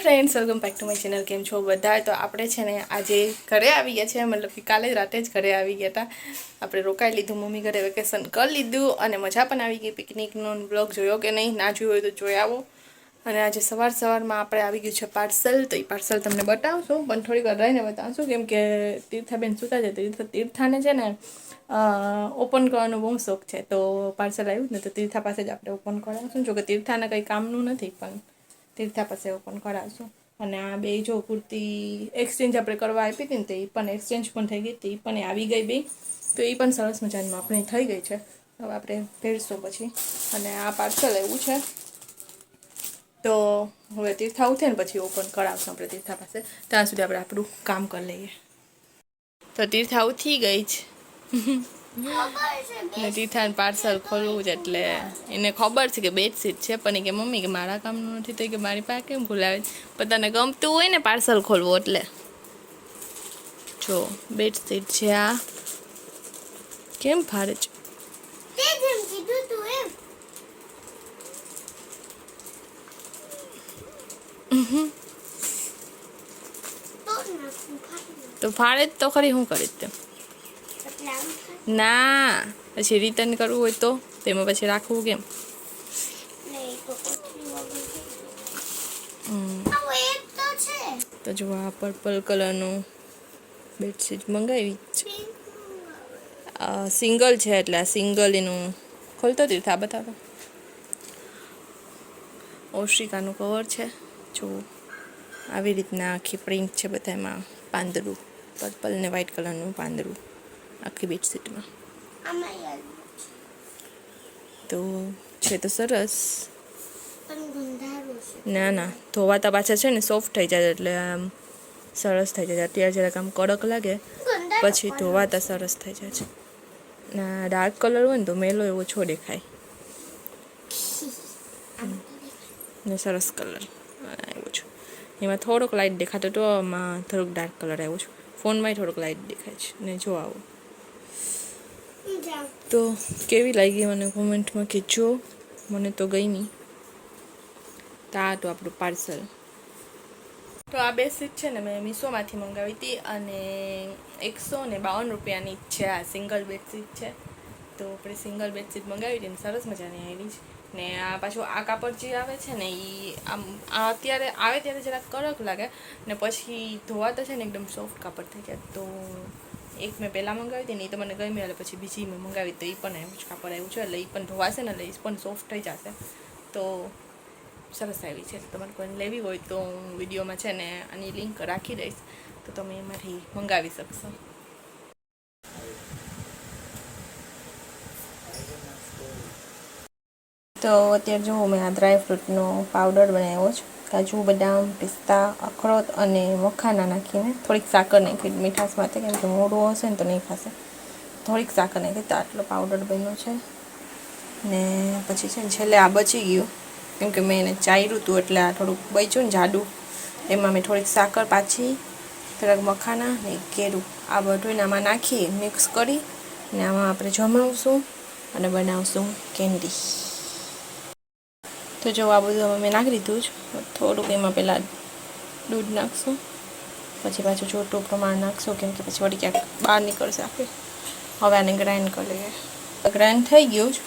Friends welcome back to my channel. केम छो बधा? तो आपणे छे ने आजे घरे आवी गया छे, मतलब कि काले राते ज घरे आवी गया था। आपणे रोकाई लीधुं, मम्मी घरे वेकेशन कर लीधुं अने मजा पण आवी गई। पिकनिकनो ब्लॉग जोयो के नहीं? ना जोयो होय तो जोई आवो। अने आजे सवार सवारमां आपणे आवी गयुं छे पार्सल। तो ई पार्सल तमने बतावशुं, पण थोड़ी वार रहीने बतावशुं, केम के तीर्थाबेन सुता छे। तीर्थाने छे ने ओपन करवानो बहु शौक है। तो पार्सल आव्युं ने तो तीर्था पासे ज आपणे ओपन करावशुं। जो के तीर्थाने कंई कामनुं नथी, पण तीर्था पासे ओपन करावशुं। अने आ बे जो कुर्ती एक्सचेन्ज आपणे करवा आपी हती ने तो ई पण एक्सचेन्ज पण थई गई, ई पण आवी गई बे। तो ई पण सरस मजानी आपणी थई गई छे। हवे आपणे પહેરશું પછી। અને આ પાર્સલ આવ્યું છે, તો હવે तीर्था ઉઠે ને પછી ઓપન કરાવશું આપણે तीर्था પાસે। ત્યાં સુધી આપણે આપણું કામ કરી લઈએ। તો तीर्था ઉઠી ગઈ છે ને तीर्थाને પાર્સલ ખોલવું છે, એટલે એને ખબર છે કે બેડશીટ છે, પણ એ કે મમ્મી કે મારા કામનું નથી, તો કે મારી પાસે કેમ ખોલાવે? પણ તને ગમતું હોય ને પાર્સલ ખોલવું, એટલે જો બેડશીટ છે આ। કેમ ફાડે છે? તો ફાડે જ તો ખરી, શું કરી તે? ના, પછી રિટર્ન કરવું હોય તો તેમાં પછી રાખવું કેમ? તો જો આ પર્પલ કલરનું બેડશીટ મંગાવી છે, સિંગલ છે, એટલે આ સિંગલ એનું ખોલતો દીધું। આ બતાવો, ઓશિકાનું કવર છે, જો આવી રીતના આખી પ્રિન્ટ છે બધા, એમાં પાંદડું પર્પલ ને વ્હાઇટ કલરનું પાંદડું આખી બેડશીટમાં। તો છે તો સરસ। ના ના, ધોવાતા પાછા છે ને સોફ્ટ થઈ જાય, એટલે આમ સરસ થઈ જાય। અત્યારે જરાક આમ કડક લાગે, પછી ધોવાતા સરસ થઈ જાય છે। ના, ડાર્ક કલર હોય ને તો મેલો એવો છો દેખાય ને સરસ કલર આવ્યો છે। એમાં થોડોક લાઇટ દેખાતો તો આમાં થોડોક ડાર્ક કલર આવ્યો છે, ફોનમાંય થોડોક લાઇટ દેખાય છે ને। જો આવો તો કેવી લાગી મને કોમેન્ટમાં કહેજો, મને તો ગમી। તો આ તો આપણું પાર્સલ। તો આ બેડશીટ છે ને મેં મીશોમાંથી મંગાવી હતી, અને 152 રૂપિયાની જ છે। આ સિંગલ બેડશીટ છે, તો આપણે સિંગલ બેડશીટ મંગાવી હતી ને સરસ મજાની આવી છે। ને આ પાછું આ કાપડ જે આવે છે ને, એ આમ આ અત્યારે આવે ત્યારે જરાક કડક લાગે, ને પછી ધોવાતા છે ને એકદમ સોફ્ટ કાપડ થઈ જાય। તો એક મેં પહેલાં મંગાવી હતી ને, એ તો મને ગમી, એટલે પછી બીજી મેં મંગાવી, તો એ પણ એવું જ કાપડ આવ્યું છે, એટલે એ પણ ધોવાશે ને, એટલે એ પણ સોફ્ટ થઈ જશે। તો સરસ આવી છે। તમારે કોઈને લેવી હોય તો હું વિડીયોમાં છે ને આની લિંક રાખી દઈશ, તો તમે એમાંથી મંગાવી શકશો। તો અત્યારે જો મેં આ ડ્રાયફ્રૂટનો પાવડર બનાવ્યો છે, કાજુ બદામ પિસ્તા અખરોટ અને મખાના નાખીને, થોડીક સાકર નાખી મીઠાશ માટે, કેમ કે મોડું હશે ને તો નહીં ખાશે, થોડીક સાકર નાખી, તો આટલો પાવડર બન્યો છે। ને પછી છે ને છેલ્લે આ બચી ગયું, કેમ કે મેં એને ચાર્યું હતું, એટલે આ થોડુંક બચ્યું ને જાડું, એમાં મેં થોડીક સાકર પાછી, થોડાક મખાના ને કેળું, આ બધું આમાં નાખી મિક્સ કરી ને આમાં આપણે જમાવશું અને બનાવશું કેન્ડી। તો જો આ બધું મેં નાખી દીધું જ, થોડુંક એમાં પહેલાં દૂધ નાખશું, પછી પાછું ચોટું પ્રમાણ નાખશું, કેમ કે પછી વળી ક્યાંક બહાર નીકળશે આખી। હવે આને ગ્રાઇન્ડ કરી લઈએ। ગ્રાઇન્ડ થઈ ગયું જ,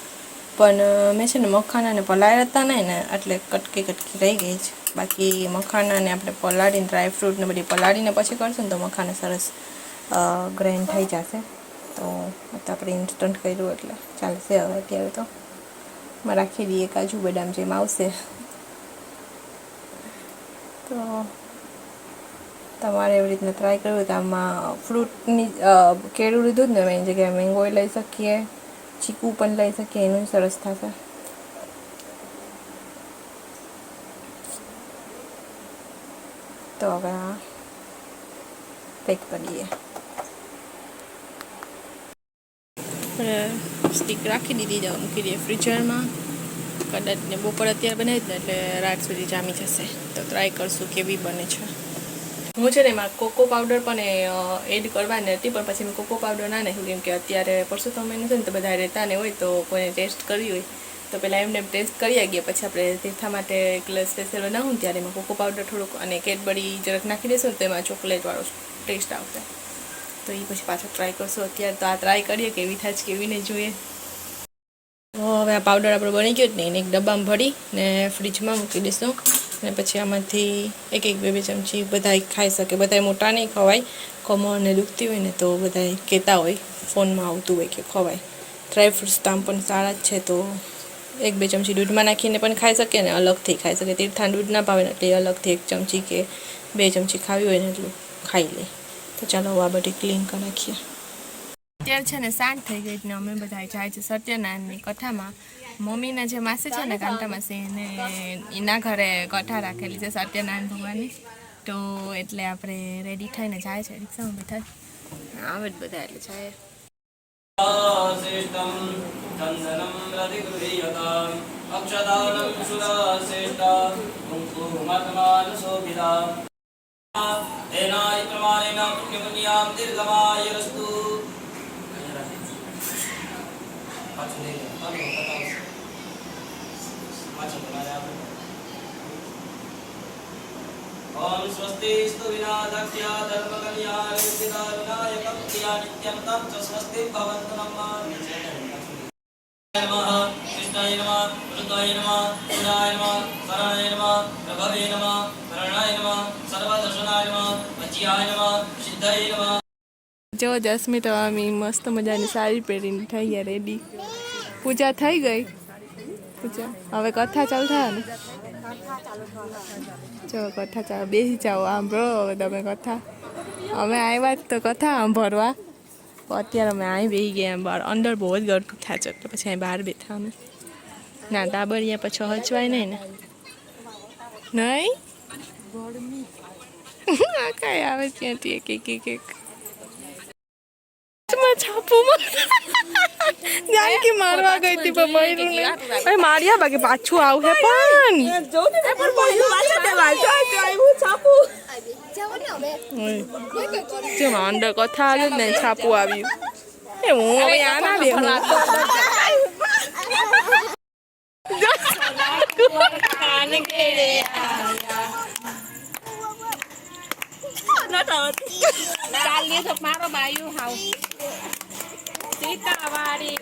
પણ મેં છે ને મખાનાને પલાળ્યા હતા ને, એટલે કટકી કટકી રહી ગઈ છે। બાકી મખાનાને આપણે પલાળીને, ડ્રાયફ્રૂટને બધી પલાળીને પછી કરશું ને તો મખાના સરસ ગ્રાઇન્ડ થઈ જશે। તો આપણે ઇન્સ્ટન્ટ કર્યું એટલે ચાલશે। હવે અત્યારે તો રાખી દઈએ, કાજુ બદામ જેમ આવશે। તો તમારે એવી રીતના ટ્રાય કરવું તો આમાં ફ્રૂટની કેળું લીધું જ ને, એની જગ્યાએ મેંગો લઈ શકીએ, ચીકુ પણ લઈ શકીએ, એનું સરસ થશે। તો હવે આ પેક કરીએ, સ્ટીક રાખી દીધી, જાઓ મૂકી દઈએ ફ્રીઝરમાં। કદાચ ને બપોર અત્યારે બનાવી જ ને, એટલે રાત સુધી જામી જશે। તો ટ્રાય કરશું કેવી બને છે। હું છે ને એમાં કોકો પાવડર પણ એડ કરવાની હતી, પણ પછી મેં કોકો પાવડર ના નાખ્યું, કેમ કે અત્યારે પરસોત્તમ મહિનો છે ને, તો બધા રહેતા ને હોય, તો કોઈને ટેસ્ટ કરવી હોય તો પહેલાં એમને ટેસ્ટ કરી ગયા, પછી આપણે તીર્થા માટે એકલે સ્પેશિયલ બનાવું ત્યારે એમાં કોકો પાવડર થોડુંક અને કેડબરી જરાક નાખી દઈશું ને તો એમાં ચોકલેટવાળો ટેસ્ટ આવશે. તો એ પછી પાછો ટ્રાય કરશું. અત્યારે તો આ ટ્રાય કરીએ કેવી થાય છે કેવી નહીં જોઈએ. હવે આ પાવડર આપણો બની ગયો જ નહીં, એને એક ડબ્બામાં ભરી ને ફ્રીજમાં મૂકી દઈશું. અને પછી આમાંથી એક એક 2-2 ચમચી બધા ખાઈ શકે. બધા મોટા નહીં ખવાય, કમરને દુખતી હોય ને તો બધા કહેતા હોય ફોનમાં આવતું હોય કે ખવાય. ડ્રાયફ્રૂટ્સ તો આમ પણ સારા જ છે, તો 1-2 ચમચી દૂધમાં નાખીને પણ ખાઈ શકે ને અલગથી ખાઈ શકે. તીર્થાને દૂધ ના ભાવે ને એટલે અલગથી 1 ચમચી કે 2 ચમચી ખાવી હોય ને એટલું ખાઈ લે. તો ચાલો આ બધી ક્લીન કરી નાખીએ. અત્યારે છે ને સાંજ થઈ ગઈ ને અમે બધા જાય છે સત્યનારાયણની કથામાં. મમ્મીના જે માસી છે ને કાંતા માસી, એને એના ઘરે કથા રાખેલી છે સત્યનારાયણ ભગવાનની. તો એટલે આપણે રેડી થઈને જાય છે, રિક્ષામાં બેઠા આવે જ બધા એટલે જાય. ओम स्वस्ति स्तु विनादक्ष्या धर्मकल्याण विद्या विनायकं क्रिया नित्यं तं च स्वस्ति भवन्तु नमामि नमः कृष्णाय नमः रुद्राय नमः पुराय नमः शरणाय नमः प्रभवे नमः शरणाय नमः सर्वदर्शनाय नमः वज्याय नमः सिद्धाय नमः. જો જસ્મિતા મામી મસ્ત મજાની સાડી પહેરીને થઈ ગયા રેડી. પૂજા થઈ ગઈ. પૂજા હવે કથા ચાલુ થાય ને. જો કથા ચાલો, બેસી જાઓ સાંભળો હવે તમે કથા. અમે આવ્યા તો કથા સાંભળવા, અત્યારે અમે અહીં બેસી ગયા બહાર. અંદર બહુ જ ગરતું થાય છે એટલે પછી અહીં બહાર બેઠા અમે. ના દાબરિયા પછી હચવાય નહીં ને. નહીં આ કાંઈ આવે ત્યાંથી એક છાપુમાં જાનકી મારવા ગઈ હતી પણ મર્યું નહીં. માર્યા બાકી પાછું આવશે પણ અંદર કથા આવી જ ને છાપું આવ્યું. એ હું હવે આના બે મારો બાયું હાવ સીતાવાળી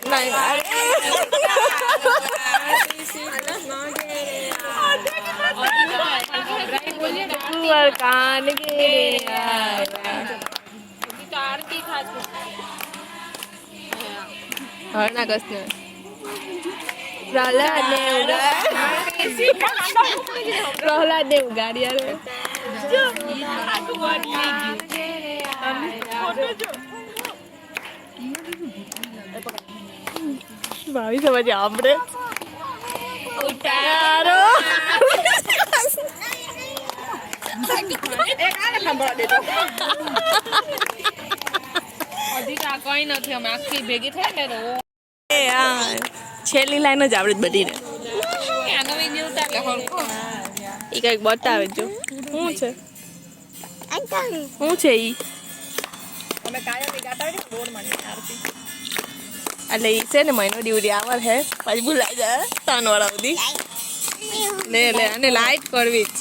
કાન ગે આરતી ખાતું હરણા કૃષ્ણ પ્રહલાદ ને ઉગાડ્યા ભાવી સમજ આપણે ઉતારો કઈ નથી અમે આખી ભેગી થઈ ને છેલ્લી લાઈન જ આવડે બધી ને. એ કઈક બતાવે જો શું છે ઈ એટલે ઈ છે ને મહિનો ડીવડી આવર હે પછી ભૂલાઈ જાય 3 વાળા સુધી લે અને લાઈટ કરવી જ.